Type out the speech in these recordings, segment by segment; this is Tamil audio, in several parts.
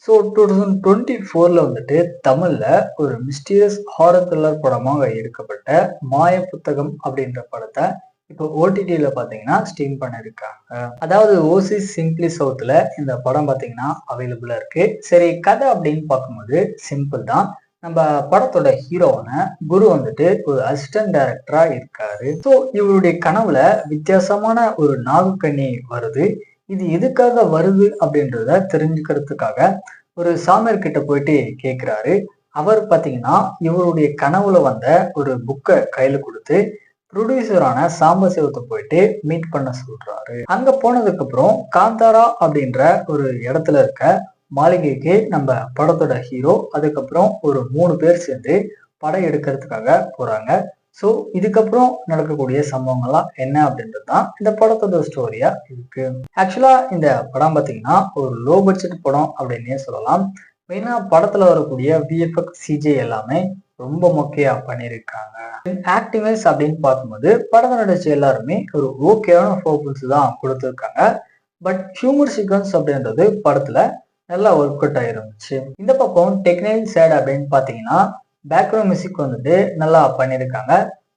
ஸோ 2024ல வந்துட்டு தமிழ்ல ஒரு மிஸ்டீரியஸ் ஹாரர் த்ரில்லர் படமாக எடுக்கப்பட்ட மாய புத்தகம் அப்படின்ற படத்தை இப்போ ஓடிடியில பாத்தீங்கன்னா ஸ்ட்ரீம் பண்ணிருக்காங்க. அதாவது ஓசி சிம்பிளி சவுத்ல இந்த படம் பாத்தீங்கன்னா அவைலபிளா இருக்கு. சரி, கதை அப்படின்னு பார்க்கும்போது சிம்பிள் தான். நம்ம படத்தோட ஹீரோவான குரு வந்துட்டு ஒரு அசிஸ்டன்ட் டைரக்டரா இருக்காரு. ஸோ இவருடைய கனவுல வித்தியாசமான ஒரு நாகக்கண்ணி வருது. இது எதுக்காக வருது அப்படின்றத தெரிஞ்சுக்கிறதுக்காக ஒரு சாமியார் கிட்ட போயிட்டு கேட்கிறாரு. அவர் பாத்தீங்கன்னா இவருடைய கனவுல வந்த ஒரு புக்கை கையில கொடுத்து ப்ரொடியூசரான சாம்பசிவத்தை போயிட்டு மீட் பண்ண சொல்றாரு. அங்க போனதுக்கு அப்புறம் காந்தாரா அப்படின்ற ஒரு இடத்துல இருக்க மாளிகைக்கு நம்ம படத்தோட ஹீரோ அதுக்கப்புறம் ஒரு 3 பேர் சேர்ந்து படம் எடுக்கிறதுக்காக போறாங்க. ஸோ இதுக்கப்புறம் நடக்கக்கூடிய சம்பவங்கள்லாம் என்ன அப்படின்றது தான் இந்த படத்தோட ஸ்டோரியா இருக்கு. ஆக்சுவலா இந்த படம் பார்த்தீங்கன்னா ஒரு லோ பட்ஜெட் படம் அப்படின்னே சொல்லலாம். மெயினா படத்துல வரக்கூடிய விஎஃப்எக்ஸ் சிஜி எல்லாமே ரொம்ப மொக்கையா பண்ணியிருக்காங்க. ஆக்டிங் வைஸ் அப்படின்னு பார்க்கும்போது படத்தை நடிச்ச எல்லாருமே ஒரு ஓகேவான பர்ஃபார்மன்ஸ் தான் கொடுத்துருக்காங்க. பட் ஹியூமர் சீக்வன்ஸ் அப்படின்றது படத்துல நல்லா ஒர்க் அவுட் ஆயிருந்துச்சு. இந்த பக்கம் டெக்னிக்கல் சைடு அப்படின்னு பார்த்தீங்கன்னா பேக்ரவுண்ட் மியூசிக் வந்துட்டு நல்லா பண்ணியிருக்காங்க.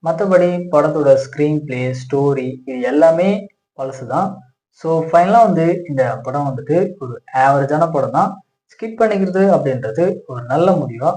மற்றபடி படத்தோட ஸ்க்ரீன் பிளே, ஸ்டோரி இது எல்லாமே பழசு தான். ஸோ ஃபைனலாக வந்து இந்த படம் வந்துட்டு ஒரு ஆவரேஜான படம் தான். ஸ்கிப் பண்ணிக்கிறது அப்படின்றது ஒரு நல்ல முடிவாக